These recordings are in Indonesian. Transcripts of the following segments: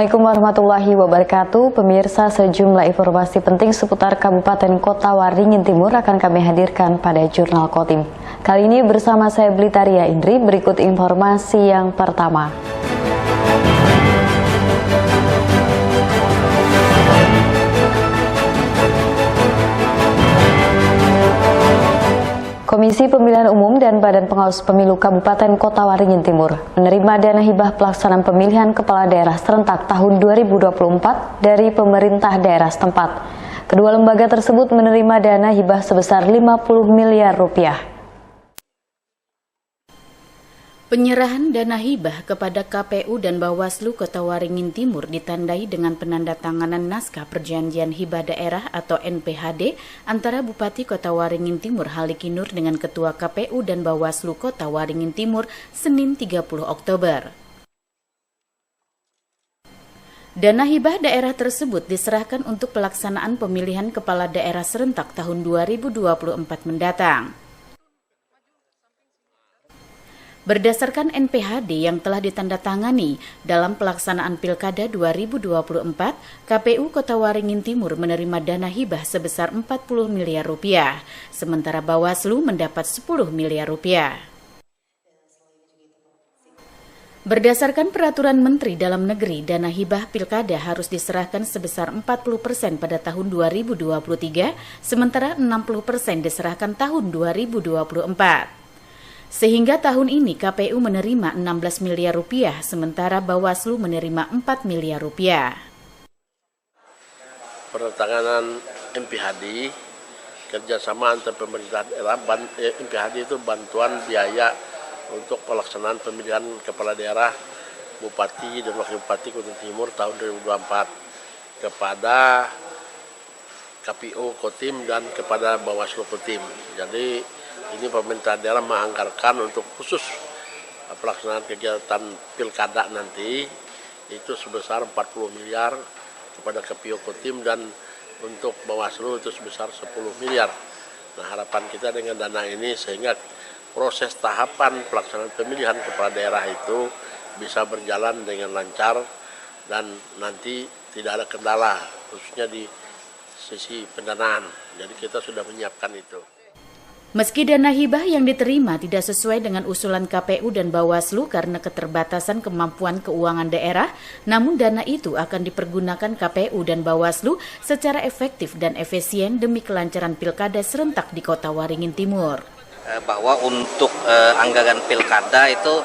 Assalamualaikum warahmatullahi wabarakatuh. Pemirsa, sejumlah informasi penting seputar Kabupaten Kota Waringin Timur akan kami hadirkan pada Jurnal Kotim. Kali ini bersama saya Blitaria Indri, berikut informasi yang pertama. Komisi Pemilihan Umum dan Badan Pengawas Pemilu Kabupaten Kota Waringin Timur menerima dana hibah pelaksanaan pemilihan kepala daerah serentak tahun 2024 dari pemerintah daerah setempat. Kedua lembaga tersebut menerima dana hibah sebesar 50 miliar rupiah. Penyerahan dana hibah kepada KPU dan Bawaslu Kota Waringin Timur ditandai dengan penandatanganan naskah perjanjian hibah daerah atau NPHD antara Bupati Kota Waringin Timur Haliki Nur dengan Ketua KPU dan Bawaslu Kota Waringin Timur Senin 30 Oktober. Dana hibah daerah tersebut diserahkan untuk pelaksanaan pemilihan kepala daerah serentak tahun 2024 mendatang. Berdasarkan NPHD yang telah ditandatangani dalam pelaksanaan Pilkada 2024, KPU Kota Waringin Timur menerima dana hibah sebesar 40 miliar rupiah, sementara Bawaslu mendapat 10 miliar rupiah. Berdasarkan Peraturan Menteri Dalam Negeri, dana hibah Pilkada harus diserahkan sebesar 40% pada tahun 2023, sementara 60% diserahkan tahun 2024. Sehingga tahun ini KPU menerima 16 miliar rupiah, sementara Bawaslu menerima 4 miliar rupiah. Penandatanganan NPHD, kerjasama antar pemerintah daerah, NPHD itu bantuan biaya untuk pelaksanaan pemilihan kepala daerah, Bupati dan Wakil Bupati Kota Timur tahun 2024 kepada KPU Kotim dan kepada Bawaslu Kotim. Jadi ini pemerintah daerah menganggarkan untuk khusus pelaksanaan kegiatan pilkada nanti itu sebesar 40 miliar kepada KPU Kotim dan untuk Bawaslu itu sebesar 10 miliar. Nah, harapan kita dengan dana ini sehingga proses tahapan pelaksanaan pemilihan kepala daerah itu bisa berjalan dengan lancar dan nanti tidak ada kendala khususnya di sisi pendanaan. Jadi kita sudah menyiapkan itu. Meski dana hibah yang diterima tidak sesuai dengan usulan KPU dan Bawaslu karena keterbatasan kemampuan keuangan daerah, namun dana itu akan dipergunakan KPU dan Bawaslu secara efektif dan efisien demi kelancaran pilkada serentak di Kota Waringin Timur. Bahwa untuk anggaran pilkada itu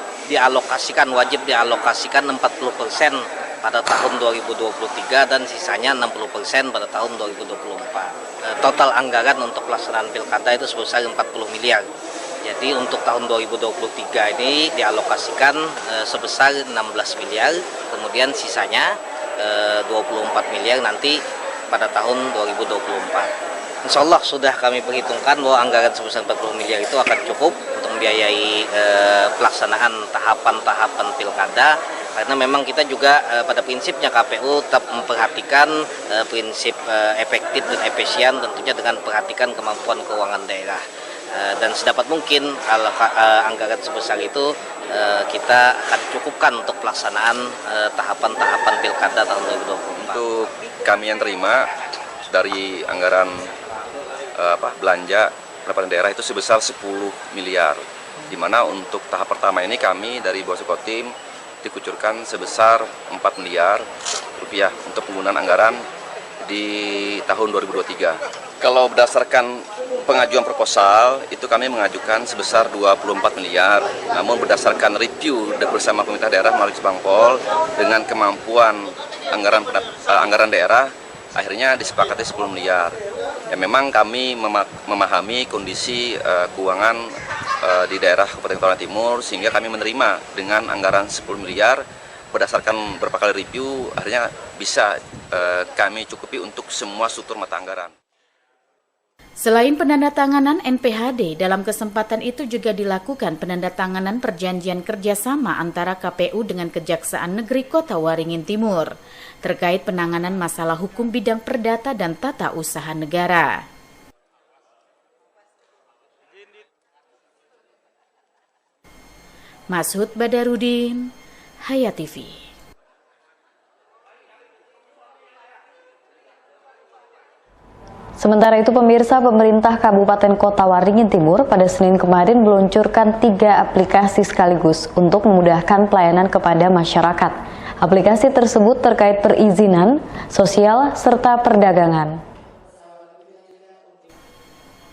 wajib dialokasikan 40% pada tahun 2023 dan sisanya 60% pada tahun 2024. Total anggaran untuk pelaksanaan pilkada itu sebesar 40 miliar. Jadi untuk tahun 2023 ini dialokasikan sebesar 16 miliar, kemudian sisanya 24 miliar nanti pada tahun 2024. Insya Allah sudah kami perhitungkan bahwa anggaran sebesar 40 miliar itu akan cukup untuk membiayai pelaksanaan tahapan-tahapan pilkada. Karena memang kita juga pada prinsipnya KPU tetap memperhatikan prinsip efektif dan efisien tentunya dengan perhatikan kemampuan keuangan daerah. Dan sedapat mungkin anggaran sebesar itu kita akan cukupkan untuk pelaksanaan tahapan-tahapan pilkada tahun 2024. Untuk kami yang terima dari anggaran belanja pendapatan daerah itu sebesar 10 miliar. Di mana untuk tahap pertama ini kami dari Bawaslu Kotim dikucurkan sebesar 4 miliar rupiah untuk penggunaan anggaran di tahun 2023. Kalau berdasarkan pengajuan proposal, itu kami mengajukan sebesar 24 miliar. Namun berdasarkan review bersama pemerintah daerah melalui Bangpol dengan kemampuan anggaran daerah, akhirnya disepakati 10 miliar. Ya, memang kami memahami kondisi keuangan di daerah Kabupaten Kota Timur sehingga kami menerima dengan anggaran 10 miliar berdasarkan beberapa kali review akhirnya bisa kami cukupi untuk semua struktur mata anggaran. Selain penandatanganan NPHD, dalam kesempatan itu juga dilakukan penandatanganan perjanjian kerjasama antara KPU dengan Kejaksaan Negeri Kota Waringin Timur terkait penanganan masalah hukum bidang perdata dan tata usaha negara. Mashud Badarudin, Hayat TV. Sementara itu pemirsa, pemerintah Kabupaten Kota Waringin Timur pada Senin kemarin meluncurkan 3 aplikasi sekaligus untuk memudahkan pelayanan kepada masyarakat. Aplikasi tersebut terkait perizinan, sosial, serta perdagangan.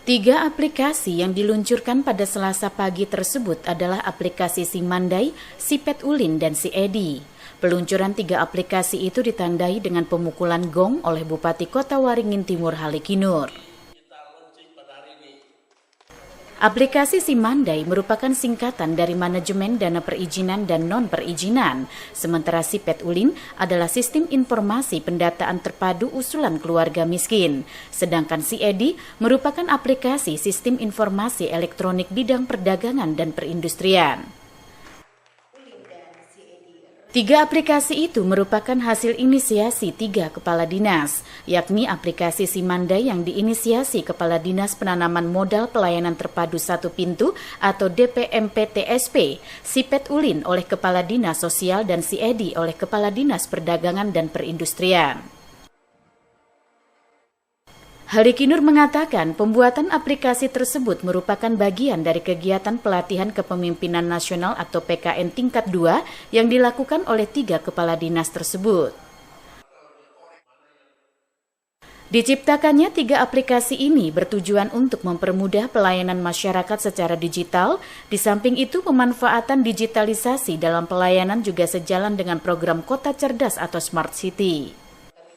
3 aplikasi yang diluncurkan pada Selasa pagi tersebut adalah aplikasi Simandai, Sipet Ulin, dan Si Edi. Peluncuran 3 aplikasi itu ditandai dengan pemukulan gong oleh Bupati Kota Waringin Timur Halikinur. Aplikasi Simandai merupakan singkatan dari Manajemen Dana Perizinan dan Non-Perizinan, sementara Sipet Ulin adalah Sistem Informasi Pendataan Terpadu Usulan Keluarga Miskin, sedangkan Si Edi merupakan aplikasi Sistem Informasi Elektronik Bidang Perdagangan dan Perindustrian. 3 aplikasi itu merupakan hasil inisiasi 3 kepala dinas, yakni aplikasi Simandai yang diinisiasi Kepala Dinas Penanaman Modal Pelayanan Terpadu Satu Pintu atau DPMPTSP, Sipet Ulin oleh Kepala Dinas Sosial dan Si Edi oleh Kepala Dinas Perdagangan dan Perindustrian. Halikinur mengatakan pembuatan aplikasi tersebut merupakan bagian dari kegiatan pelatihan kepemimpinan nasional atau PKN tingkat 2 yang dilakukan oleh 3 kepala dinas tersebut. Diciptakannya 3 aplikasi ini bertujuan untuk mempermudah pelayanan masyarakat secara digital, di samping itu pemanfaatan digitalisasi dalam pelayanan juga sejalan dengan program Kota Cerdas atau Smart City.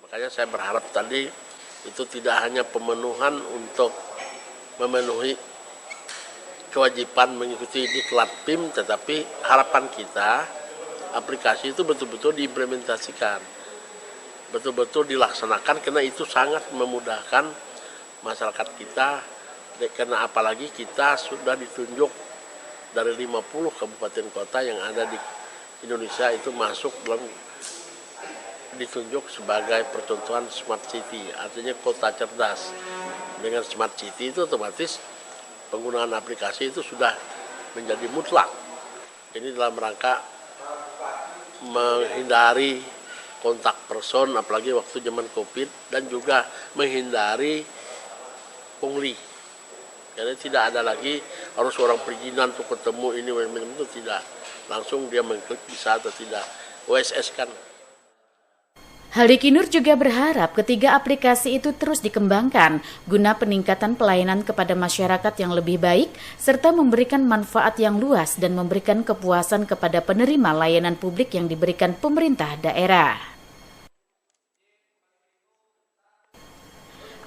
Makanya saya berharap tadi itu tidak hanya pemenuhan untuk memenuhi kewajiban mengikuti diklat PIM, tetapi harapan kita aplikasi itu betul-betul diimplementasikan, betul-betul dilaksanakan, karena itu sangat memudahkan masyarakat kita, karena apalagi kita sudah ditunjuk dari 50 kabupaten kota yang ada di Indonesia itu masuk dalam ditunjuk sebagai percontohan Smart City, artinya kota cerdas. Dengan Smart City itu otomatis penggunaan aplikasi itu sudah menjadi mutlak. Ini dalam rangka menghindari kontak person, apalagi waktu zaman COVID, dan juga menghindari pungli. Jadi tidak ada lagi harus orang perizinan untuk ketemu ini, itu tidak. Langsung dia mengklik bisa atau tidak. OSS kan. Halikinur juga berharap ketiga aplikasi itu terus dikembangkan guna peningkatan pelayanan kepada masyarakat yang lebih baik serta memberikan manfaat yang luas dan memberikan kepuasan kepada penerima layanan publik yang diberikan pemerintah daerah.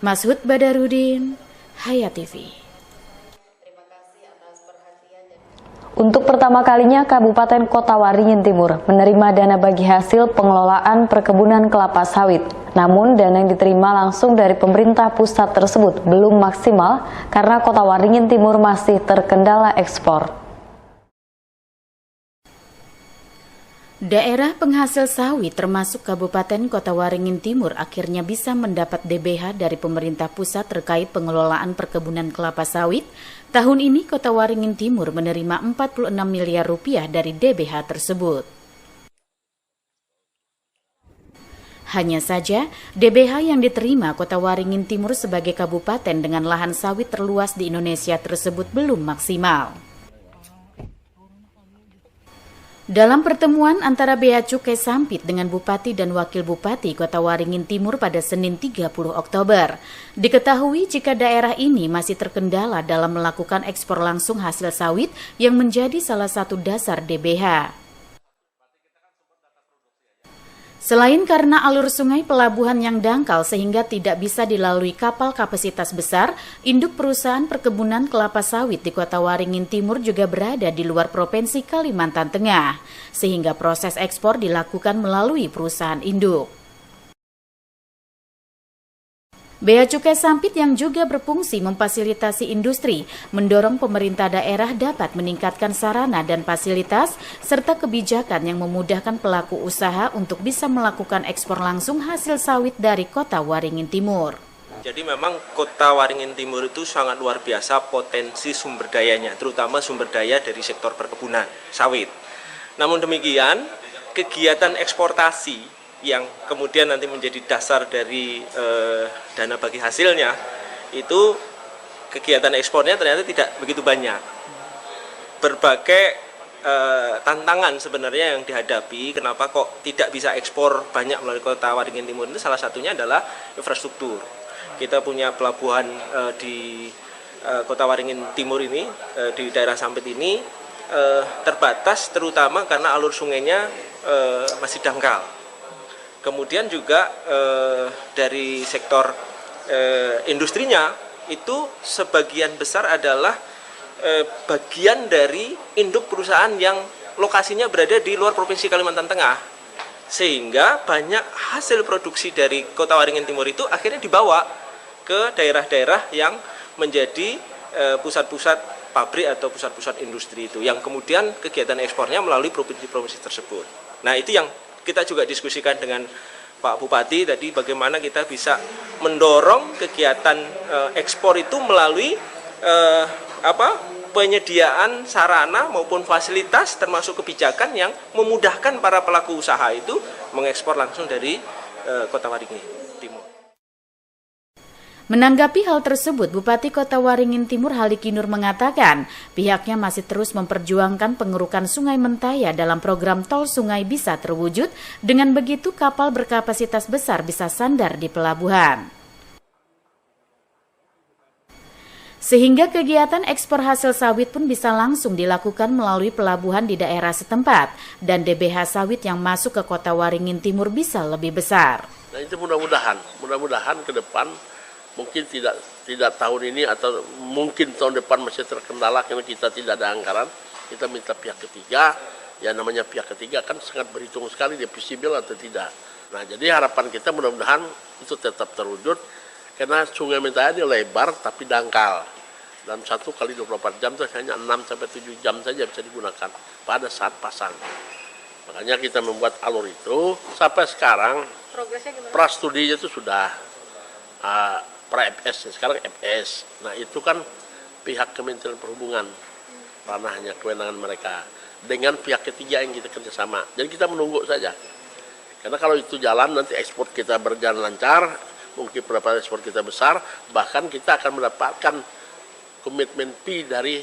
Mashud Badarudin, Hayat TV. Untuk pertama kalinya, Kabupaten Kota Waringin Timur menerima dana bagi hasil pengelolaan perkebunan kelapa sawit. Namun, dana yang diterima langsung dari pemerintah pusat tersebut belum maksimal karena Kota Waringin Timur masih terkendala ekspor. Daerah penghasil sawit termasuk Kabupaten Kota Waringin Timur akhirnya bisa mendapat DBH dari pemerintah pusat terkait pengelolaan perkebunan kelapa sawit. Tahun ini Kota Waringin Timur menerima 46 miliar rupiah dari DBH tersebut. Hanya saja, DBH yang diterima Kota Waringin Timur sebagai kabupaten dengan lahan sawit terluas di Indonesia tersebut belum maksimal. Dalam pertemuan antara Bea Cukai Sampit dengan Bupati dan Wakil Bupati Kota Waringin Timur pada Senin 30 Oktober, diketahui jika daerah ini masih terkendala dalam melakukan ekspor langsung hasil sawit yang menjadi salah satu dasar DBH. Selain karena alur sungai pelabuhan yang dangkal sehingga tidak bisa dilalui kapal kapasitas besar, induk perusahaan perkebunan kelapa sawit di Kota Waringin Timur juga berada di luar Provinsi Kalimantan Tengah, sehingga proses ekspor dilakukan melalui perusahaan induk. Bea Cukai Sampit yang juga berfungsi memfasilitasi industri, mendorong pemerintah daerah dapat meningkatkan sarana dan fasilitas, serta kebijakan yang memudahkan pelaku usaha untuk bisa melakukan ekspor langsung hasil sawit dari Kota Waringin Timur. Jadi memang Kota Waringin Timur itu sangat luar biasa potensi sumber dayanya, terutama sumber daya dari sektor perkebunan sawit. Namun demikian, kegiatan eksportasi yang kemudian nanti menjadi dasar dari dana bagi hasilnya itu kegiatan ekspornya ternyata tidak begitu banyak. Berbagai tantangan sebenarnya yang dihadapi, kenapa kok tidak bisa ekspor banyak melalui Kota Waringin Timur itu salah satunya adalah infrastruktur. Kita punya pelabuhan di Kota Waringin Timur ini, di daerah Sampit ini terbatas terutama karena alur sungainya masih dangkal. Kemudian juga dari sektor industrinya itu sebagian besar adalah bagian dari induk perusahaan yang lokasinya berada di luar Provinsi Kalimantan Tengah, sehingga banyak hasil produksi dari Kota Waringin Timur itu akhirnya dibawa ke daerah-daerah yang menjadi pusat-pusat pabrik atau pusat-pusat industri itu, yang kemudian kegiatan ekspornya melalui provinsi-provinsi tersebut. Nah, itu yang kita juga diskusikan dengan Pak Bupati tadi, bagaimana kita bisa mendorong kegiatan ekspor itu melalui penyediaan sarana maupun fasilitas termasuk kebijakan yang memudahkan para pelaku usaha itu mengekspor langsung dari Kota Waringin Timur. Menanggapi hal tersebut, Bupati Kota Waringin Timur Halikinur mengatakan pihaknya masih terus memperjuangkan pengerukan Sungai Mentaya dalam program tol sungai bisa terwujud. Dengan begitu kapal berkapasitas besar bisa sandar di pelabuhan. Sehingga kegiatan ekspor hasil sawit pun bisa langsung dilakukan melalui pelabuhan di daerah setempat dan DBH sawit yang masuk ke Kota Waringin Timur bisa lebih besar. Nah, itu mudah-mudahan ke depan mungkin tidak tahun ini atau mungkin tahun depan masih terkendala karena kita tidak ada anggaran. Kita minta pihak ketiga, ya namanya pihak ketiga kan sangat berhitung sekali dia visible atau tidak. Nah, jadi harapan kita mudah-mudahan itu tetap terwujud. Karena Sungai Mentaya dia lebar tapi dangkal. Dan 1 kali 24 jam itu hanya 6-7 jam saja bisa digunakan pada saat pasang. Makanya kita membuat alur itu sampai sekarang. Progresnya gimana? Prastudinya itu sudah pra-FS, sekarang FS. Nah, itu kan pihak Kementerian Perhubungan, ranahnya kewenangan mereka. Dengan pihak ketiga yang kita kerjasama. Jadi kita menunggu saja. Karena kalau itu jalan nanti ekspor kita berjalan lancar. Mungkin pendapatan ekspor kita besar, bahkan kita akan mendapatkan komitmen fee dari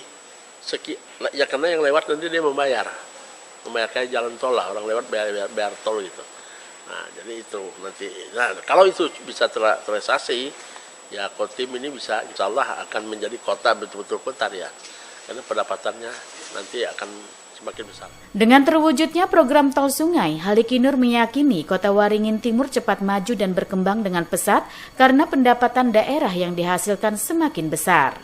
ya karena yang lewat nanti dia membayar kayak jalan tol lah, orang lewat bayar tol gitu. Nah, jadi itu nanti. Nah, kalau itu bisa terrealisasi, ya Kotim ini bisa insya Allah akan menjadi kota betul-betul kota ya, karena pendapatannya nanti akan semakin besar. Dengan terwujudnya program tol sungai, Halikinur meyakini Kota Waringin Timur cepat maju dan berkembang dengan pesat karena pendapatan daerah yang dihasilkan semakin besar.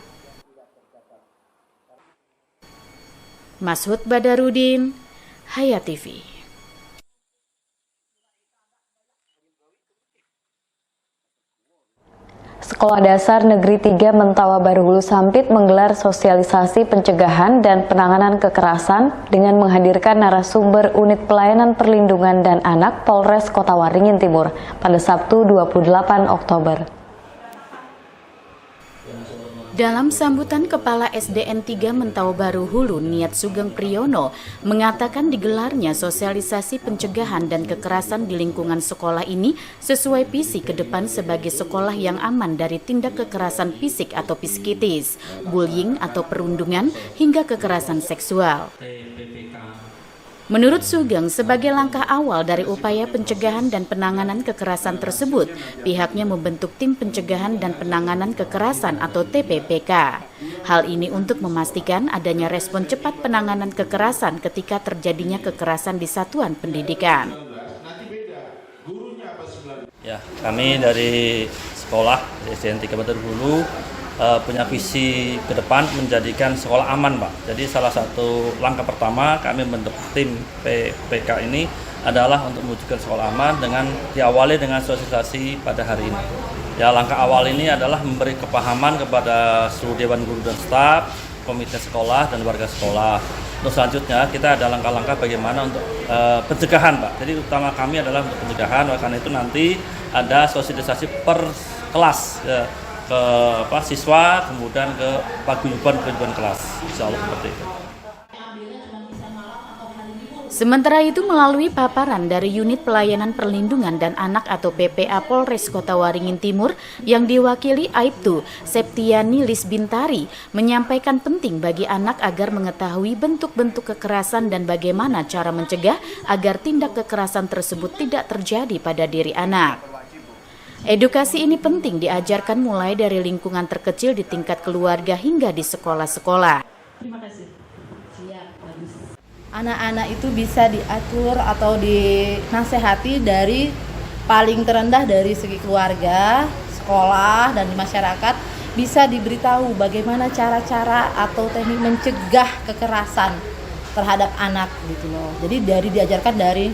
Mashud Badarudin, Hayat TV. Sekolah Dasar Negeri 3 Mentawa Baru Hulu Sampit menggelar sosialisasi pencegahan dan penanganan kekerasan dengan menghadirkan narasumber Unit Pelayanan Perlindungan dan Anak Polres Kota Waringin Timur pada Sabtu 28 Oktober. Dalam sambutan Kepala SDN 3 Mentawa Baru Hulu Niat Sugeng Priyono mengatakan digelarnya sosialisasi pencegahan dan kekerasan di lingkungan sekolah ini sesuai visi ke depan sebagai sekolah yang aman dari tindak kekerasan fisik atau psikitis, bullying atau perundungan hingga kekerasan seksual. Menurut Sugeng, sebagai langkah awal dari upaya pencegahan dan penanganan kekerasan tersebut, pihaknya membentuk Tim Pencegahan dan Penanganan Kekerasan atau TPPK. Hal ini untuk memastikan adanya respon cepat penanganan kekerasan ketika terjadinya kekerasan di satuan pendidikan. Ya, kami dari sekolah SDN 3 Baru Hulu punya visi ke depan menjadikan sekolah aman, Pak. Jadi salah satu langkah pertama kami membentuk tim PPK ini adalah untuk mewujudkan sekolah aman dengan diawali dengan sosialisasi pada hari ini. Ya, langkah awal ini adalah memberi kepahaman kepada seluruh dewan guru dan staf, komite sekolah dan warga sekolah. Untuk selanjutnya kita ada langkah-langkah bagaimana untuk pencegahan, Pak. Jadi utama kami adalah untuk pencegahan, karena itu nanti ada sosialisasi per kelas ke siswa, kemudian ke paguyuban kelas, insya Allah seperti itu. Sementara itu melalui paparan dari Unit Pelayanan Perlindungan dan Anak atau PPA Polres Kota Waringin Timur yang diwakili Aibtu Septiani Lisbintari menyampaikan penting bagi anak agar mengetahui bentuk-bentuk kekerasan dan bagaimana cara mencegah agar tindak kekerasan tersebut tidak terjadi pada diri anak. Edukasi ini penting diajarkan mulai dari lingkungan terkecil di tingkat keluarga hingga di sekolah-sekolah. Terima kasih. Anak-anak itu bisa diatur atau dinasehati dari paling terendah dari segi keluarga, sekolah, dan di masyarakat bisa diberitahu bagaimana cara-cara atau teknik mencegah kekerasan terhadap anak gitu loh. Jadi diajarkan dari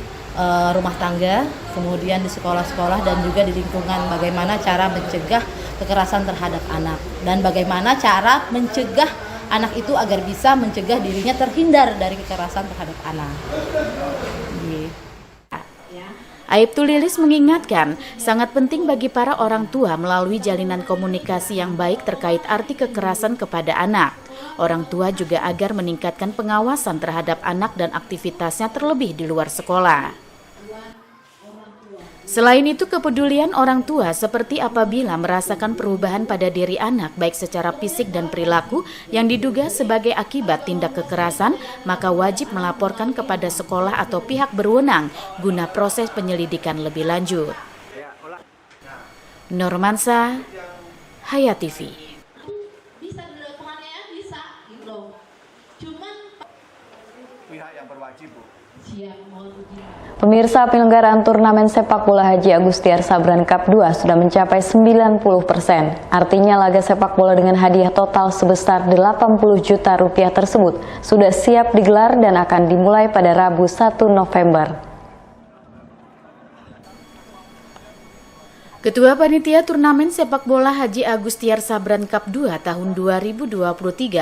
rumah tangga, kemudian di sekolah-sekolah dan juga di lingkungan bagaimana cara mencegah kekerasan terhadap anak dan bagaimana cara mencegah anak itu agar bisa mencegah dirinya terhindar dari kekerasan terhadap anak. Aibtu Lilis mengingatkan, sangat penting bagi para orang tua melalui jalinan komunikasi yang baik terkait arti kekerasan kepada anak. Orang tua juga agar meningkatkan pengawasan terhadap anak dan aktivitasnya terlebih di luar sekolah. Selain itu, kepedulian orang tua seperti apabila merasakan perubahan pada diri anak baik secara fisik dan perilaku yang diduga sebagai akibat tindak kekerasan, maka wajib melaporkan kepada sekolah atau pihak berwenang guna proses penyelidikan lebih lanjut. Normansa, Hayat TV. Bisa dilakukannya, bisa gitu. Cuman pihak yang berwajib, Bu. Siap, mohon uji. Pemirsa, penyelenggaraan turnamen sepak bola Haji Agustiar Sabran Cup 2 sudah mencapai 90%. Artinya laga sepak bola dengan hadiah total sebesar 80 juta rupiah tersebut sudah siap digelar dan akan dimulai pada Rabu 1 November. Ketua Panitia Turnamen Sepak Bola Haji Agustiar Sabran Cup 2 tahun 2023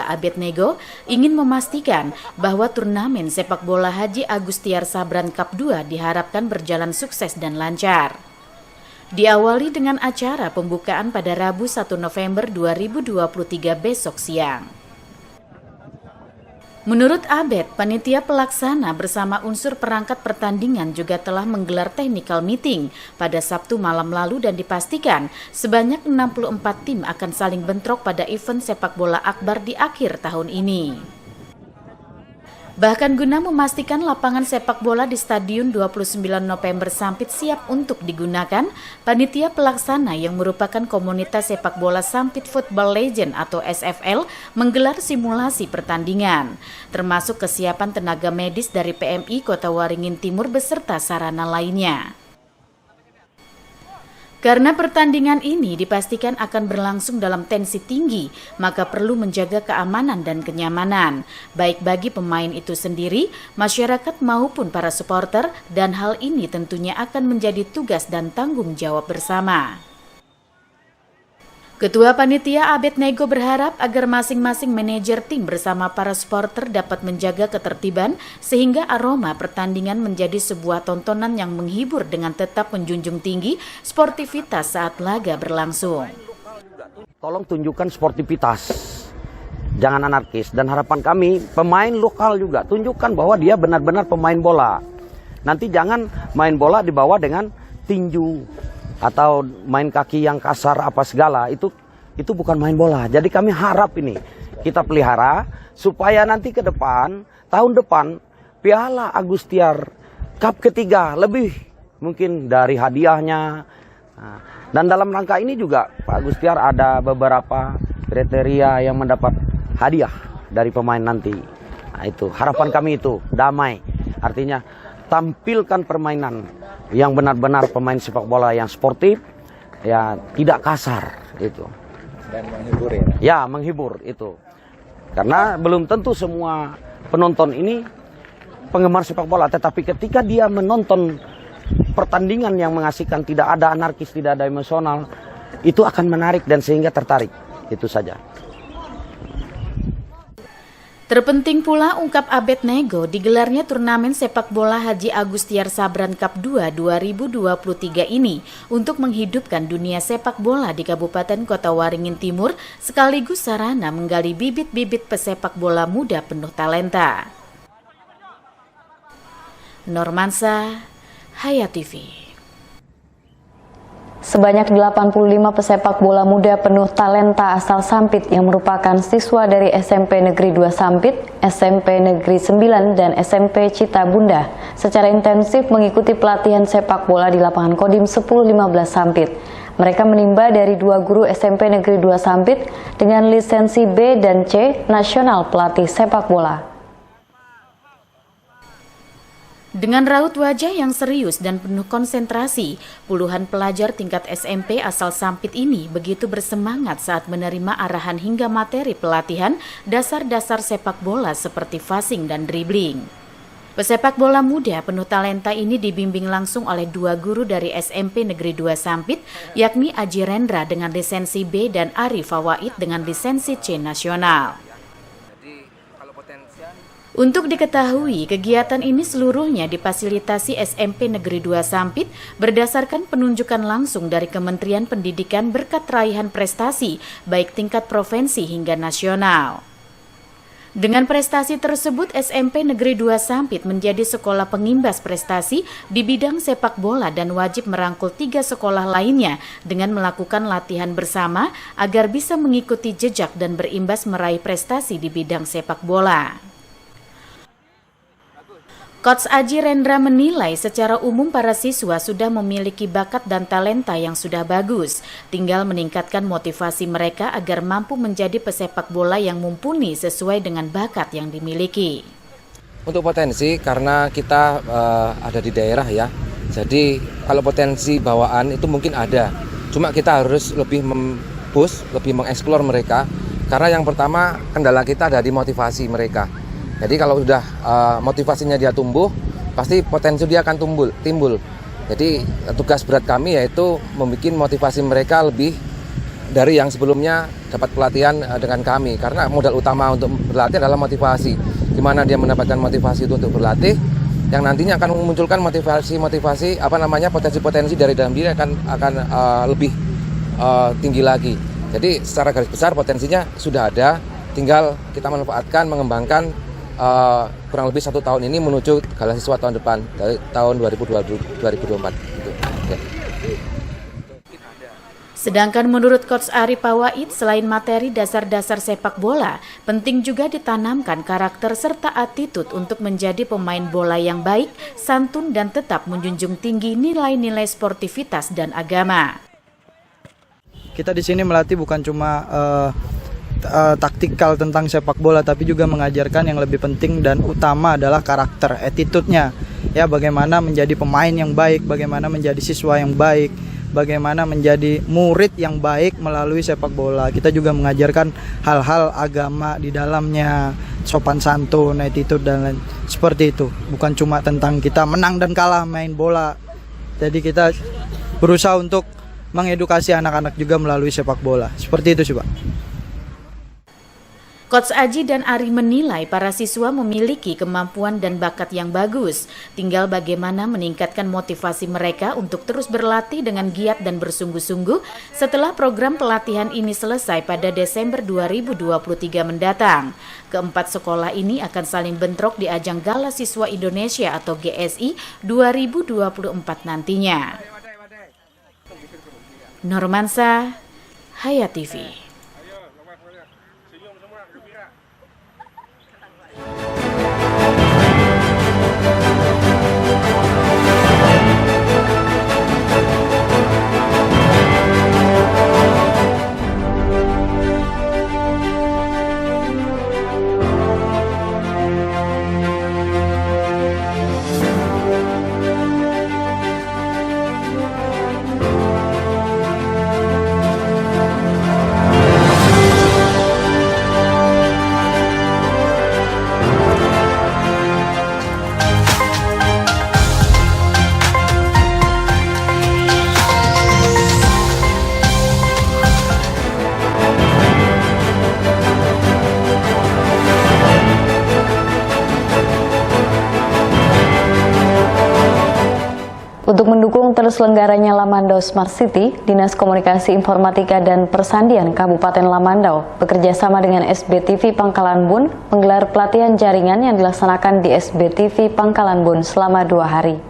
Abed Nego ingin memastikan bahwa turnamen sepak bola Haji Agustiar Sabran Cup 2 diharapkan berjalan sukses dan lancar. Diawali dengan acara pembukaan pada Rabu 1 November 2023 besok siang. Menurut Abed, panitia pelaksana bersama unsur perangkat pertandingan juga telah menggelar technical meeting pada Sabtu malam lalu dan dipastikan sebanyak 64 tim akan saling bentrok pada event sepak bola akbar di akhir tahun ini. Bahkan guna memastikan lapangan sepak bola di Stadion 29 November Sampit siap untuk digunakan, panitia pelaksana yang merupakan komunitas sepak bola Sampit Football Legend atau SFL menggelar simulasi pertandingan, termasuk kesiapan tenaga medis dari PMI Kota Waringin Timur beserta sarana lainnya. Karena pertandingan ini dipastikan akan berlangsung dalam tensi tinggi, maka perlu menjaga keamanan dan kenyamanan, baik bagi pemain itu sendiri, masyarakat maupun para supporter, dan hal ini tentunya akan menjadi tugas dan tanggung jawab bersama. Ketua Panitia Abed Nego berharap agar masing-masing manajer tim bersama para supporter dapat menjaga ketertiban sehingga aroma pertandingan menjadi sebuah tontonan yang menghibur dengan tetap menjunjung tinggi sportivitas saat laga berlangsung. Tolong tunjukkan sportivitas, jangan anarkis, dan harapan kami pemain lokal juga tunjukkan bahwa dia benar-benar pemain bola. Nanti jangan main bola dibawa dengan tinju atau main kaki yang kasar apa segala, itu bukan main bola. Jadi kami harap ini kita pelihara supaya nanti ke depan, tahun depan Piala Agustiar Cup ketiga lebih mungkin dari hadiahnya. Dan dalam rangka ini juga Pak Agustiar ada beberapa kriteria yang mendapat hadiah dari pemain nanti. Nah, itu harapan kami, itu damai, artinya tampilkan permainan yang benar-benar pemain sepak bola yang sportif, ya tidak kasar itu. Dan menghibur ya? Ya, menghibur itu. Karena belum tentu semua penonton ini penggemar sepak bola, tetapi ketika dia menonton pertandingan yang mengasihkan, tidak ada anarkis, tidak ada emosional, itu akan menarik dan sehingga tertarik. Itu saja. Terpenting pula, ungkap Abed Nego, digelarnya turnamen sepak bola Haji Agustiar Sabran Cup 2 2023 ini untuk menghidupkan dunia sepak bola di Kabupaten Kota Waringin Timur sekaligus sarana menggali bibit-bibit pesepak bola muda penuh talenta. Normansa, Hayat TV. Sebanyak 85 pesepak bola muda penuh talenta asal Sampit yang merupakan siswa dari SMP Negeri 2 Sampit, SMP Negeri 9, dan SMP Cita Bunda secara intensif mengikuti pelatihan sepak bola di lapangan Kodim 1015 Sampit. Mereka menimba dari 2 guru SMP Negeri 2 Sampit dengan lisensi B dan C nasional pelatih sepak bola. Dengan raut wajah yang serius dan penuh konsentrasi, puluhan pelajar tingkat SMP asal Sampit ini begitu bersemangat saat menerima arahan hingga materi pelatihan dasar-dasar sepak bola seperti passing dan dribbling. Pesepak bola muda penuh talenta ini dibimbing langsung oleh 2 guru dari SMP Negeri 2 Sampit, yakni Aji Rendra dengan lisensi B dan Ari Fawaid dengan lisensi C nasional. Untuk diketahui, kegiatan ini seluruhnya difasilitasi SMP Negeri 2 Sampit berdasarkan penunjukan langsung dari Kementerian Pendidikan berkat raihan prestasi baik tingkat provinsi hingga nasional. Dengan prestasi tersebut, SMP Negeri 2 Sampit menjadi sekolah pengimbas prestasi di bidang sepak bola dan wajib merangkul 3 sekolah lainnya dengan melakukan latihan bersama agar bisa mengikuti jejak dan berimbas meraih prestasi di bidang sepak bola. Coach Aji Rendra menilai secara umum para siswa sudah memiliki bakat dan talenta yang sudah bagus. Tinggal meningkatkan motivasi mereka agar mampu menjadi pesepak bola yang mumpuni sesuai dengan bakat yang dimiliki. Untuk potensi, karena kita ada di daerah ya, jadi kalau potensi bawaan itu mungkin ada. Cuma kita harus lebih mempush, lebih mengeksplor mereka. Karena yang pertama kendala kita ada di motivasi mereka. Jadi kalau sudah motivasinya dia tumbuh, pasti potensi dia akan timbul. Jadi tugas berat kami yaitu membuat motivasi mereka lebih dari yang sebelumnya dapat pelatihan dengan kami. Karena modal utama untuk berlatih adalah motivasi. Di mana dia mendapatkan motivasi itu untuk berlatih, yang nantinya akan memunculkan potensi-potensi dari dalam diri akan lebih tinggi lagi. Jadi secara garis besar potensinya sudah ada, tinggal kita manfaatkan, mengembangkan kurang lebih 1 tahun ini menuju Gala Siswa tahun depan, dari tahun 2024. Gitu. Ya. Sedangkan menurut Coach Ari Fawaid, selain materi dasar-dasar sepak bola, penting juga ditanamkan karakter serta attitude untuk menjadi pemain bola yang baik, santun, dan tetap menjunjung tinggi nilai-nilai sportivitas dan agama. Kita di sini melatih bukan cuma taktikal tentang sepak bola, tapi juga mengajarkan yang lebih penting dan utama adalah karakter, attitude-nya. Ya, bagaimana menjadi pemain yang baik, bagaimana menjadi siswa yang baik, bagaimana menjadi murid yang baik melalui sepak bola. Kita juga mengajarkan hal-hal agama di dalamnya, sopan santun, attitude, dan lain seperti itu. Bukan cuma tentang kita menang dan kalah main bola. Jadi kita berusaha untuk mengedukasi anak-anak juga melalui sepak bola. Seperti itu sih, Pak. Coach Aji dan Ari menilai para siswa memiliki kemampuan dan bakat yang bagus. Tinggal bagaimana meningkatkan motivasi mereka untuk terus berlatih dengan giat dan bersungguh-sungguh setelah program pelatihan ini selesai pada Desember 2023 mendatang. Keempat sekolah ini akan saling bentrok di ajang Gala Siswa Indonesia atau GSI 2024 nantinya. Normansa, Hayat TV. Untuk mendukung terselenggaranya Lamandau Smart City, Dinas Komunikasi Informatika dan Persandian Kabupaten Lamandau bekerjasama dengan SBTV Pangkalan Bun menggelar pelatihan jaringan yang dilaksanakan di SBTV Pangkalan Bun selama 2 hari.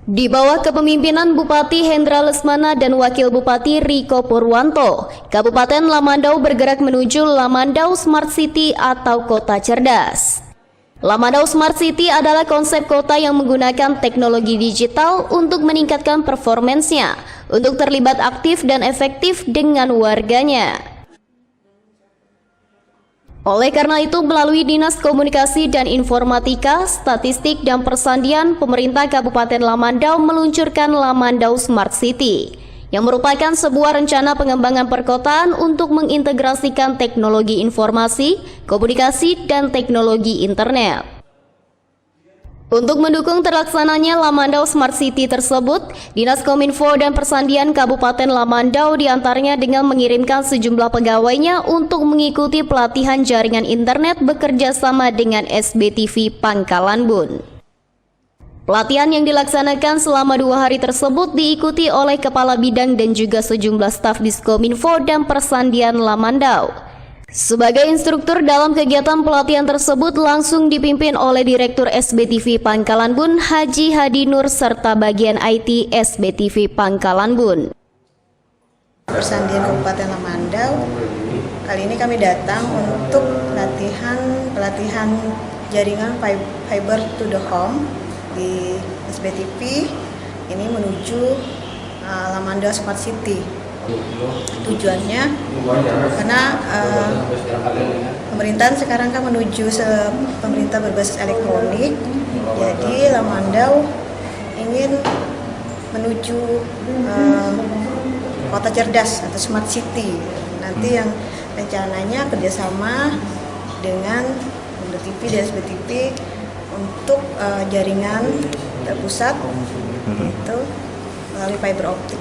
Di bawah kepemimpinan Bupati Hendra Lesmana dan Wakil Bupati Riko Purwanto, Kabupaten Lamandau bergerak menuju Lamandau Smart City atau Kota Cerdas. Lamandau Smart City adalah konsep kota yang menggunakan teknologi digital untuk meningkatkan performansnya, untuk terlibat aktif dan efektif dengan warganya. Oleh karena itu, melalui Dinas Komunikasi dan Informatika, Statistik dan Persandian, pemerintah Kabupaten Lamandau meluncurkan Lamandau Smart City, yang merupakan sebuah rencana pengembangan perkotaan untuk mengintegrasikan teknologi informasi, komunikasi, dan teknologi internet. Untuk mendukung terlaksananya Lamandau Smart City tersebut, Dinas Kominfo dan Persandian Kabupaten Lamandau diantaranya dengan mengirimkan sejumlah pegawainya untuk mengikuti pelatihan jaringan internet bekerja sama dengan SBTV Pangkalan Bun. Pelatihan yang dilaksanakan selama 2 hari tersebut diikuti oleh Kepala Bidang dan juga sejumlah staf Diskominfo dan Persandian Lamandau. Sebagai instruktur dalam kegiatan pelatihan tersebut langsung dipimpin oleh Direktur SBTV Pangkalan Bun, Haji Hadi Nur, serta bagian IT SBTV Pangkalan Bun. Persandian Kabupaten Lamandau, kali ini kami datang untuk pelatihan jaringan fiber to the home di SBTV ini menuju Lamandau Smart City. Tujuannya karena pemerintahan sekarang kan menuju pemerintah berbasis elektronik, jadi Lamandau ingin menuju kota cerdas atau smart city. Nanti yang rencananya kerjasama dengan TV dan SBTV untuk jaringan terpusat itu melalui fiber optik.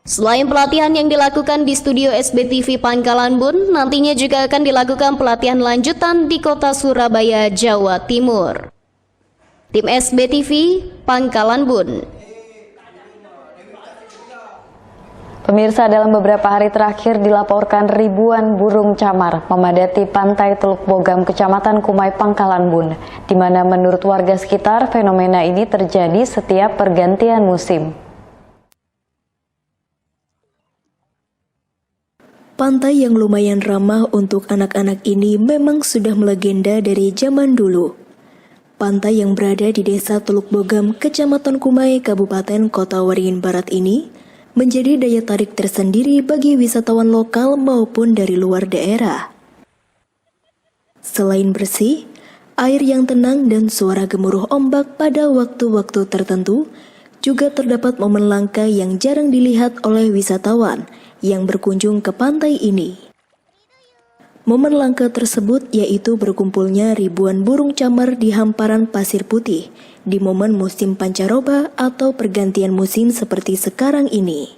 Selain pelatihan yang dilakukan di studio SBTV Pangkalan Bun, nantinya juga akan dilakukan pelatihan lanjutan di kota Surabaya, Jawa Timur. Tim SBTV Pangkalan Bun. Pemirsa, dalam beberapa hari terakhir dilaporkan ribuan burung camar memadati pantai Teluk Bogam, Kecamatan Kumai, Pangkalan Bun, di mana menurut warga sekitar fenomena ini terjadi setiap pergantian musim. Pantai yang lumayan ramah untuk anak-anak ini memang sudah melegenda dari zaman dulu. Pantai yang berada di Desa Teluk Bogam, Kecamatan Kumai, Kabupaten Kota Waringin Barat ini menjadi daya tarik tersendiri bagi wisatawan lokal maupun dari luar daerah. Selain bersih, air yang tenang dan suara gemuruh ombak pada waktu-waktu tertentu, juga terdapat momen langka yang jarang dilihat oleh wisatawan yang berkunjung ke pantai ini. Momen langka tersebut yaitu berkumpulnya ribuan burung camar di hamparan pasir putih di momen musim pancaroba atau pergantian musim seperti sekarang ini.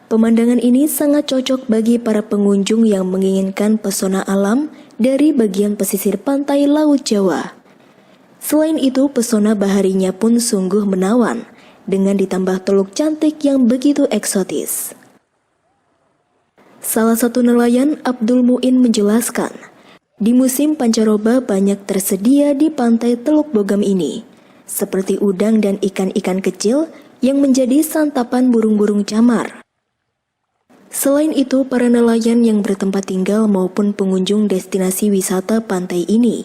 Pemandangan ini sangat cocok bagi para pengunjung yang menginginkan pesona alam dari bagian pesisir pantai Laut Jawa. Selain itu, pesona baharinya pun sungguh menawan, dengan ditambah teluk cantik yang begitu eksotis. Salah satu nelayan, Abdul Muin, menjelaskan, di musim pancaroba banyak tersedia di pantai Teluk Bogam ini, seperti udang dan ikan-ikan kecil yang menjadi santapan burung-burung camar. Selain itu, para nelayan yang bertempat tinggal maupun pengunjung destinasi wisata pantai ini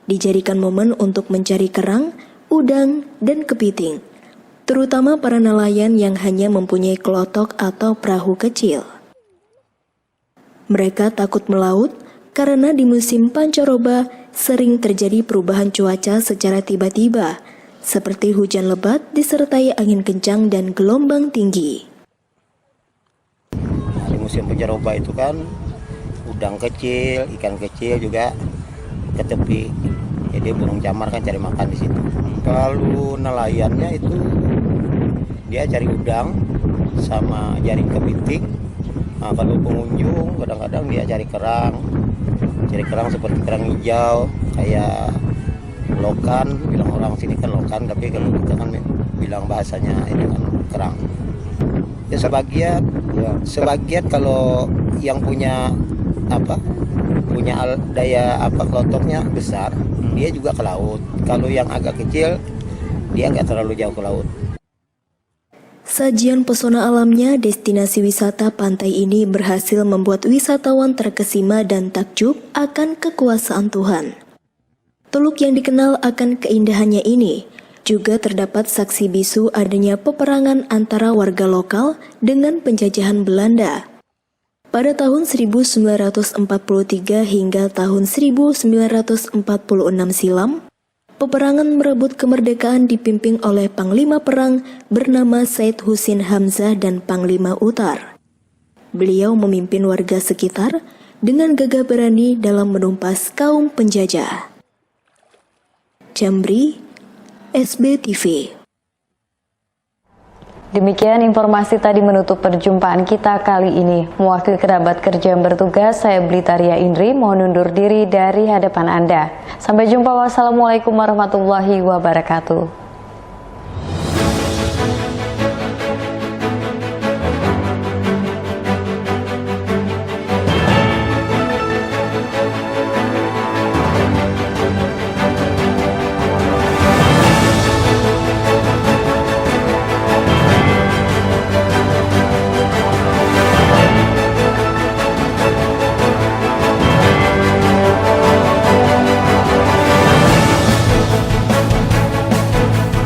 dijadikan momen untuk mencari kerang, udang, dan kepiting, terutama para nelayan yang hanya mempunyai kelotok atau perahu kecil. Mereka takut melaut karena di musim pancaroba sering terjadi perubahan cuaca secara tiba-tiba, seperti hujan lebat disertai angin kencang dan gelombang tinggi. Di musim pancaroba itu kan udang kecil, ikan kecil juga ke tepi. Jadi burung camar kan cari makan di situ. Kalau nelayannya itu dia cari udang sama jaring kepiting. Nah, kalau pengunjung kadang-kadang dia cari kerang, Ciri kerang seperti kerang hijau, kayak lokan, bilang orang sini kan lokan, tapi kalau kita kan bilang bahasanya itu kan kerang. Ya sebagian kalau yang punya daya kelotoknya besar, dia juga ke laut. Kalau yang agak kecil, dia nggak terlalu jauh ke laut. Sajian pesona alamnya, destinasi wisata pantai ini berhasil membuat wisatawan terkesima dan takjub akan kekuasaan Tuhan. Teluk yang dikenal akan keindahannya ini juga terdapat saksi bisu adanya peperangan antara warga lokal dengan penjajahan Belanda. Pada tahun 1943 hingga tahun 1946 silam, peperangan merebut kemerdekaan dipimpin oleh Panglima Perang bernama Said Husin Hamzah dan Panglima Utar. Beliau memimpin warga sekitar dengan gagah berani dalam menumpas kaum penjajah. Jamri, SBTV. Demikian informasi tadi menutup perjumpaan kita kali ini. Mewakili kerabat kerja yang bertugas, saya Blitaria Indri mohon undur diri dari hadapan Anda. Sampai jumpa. Wassalamualaikum warahmatullahi wabarakatuh.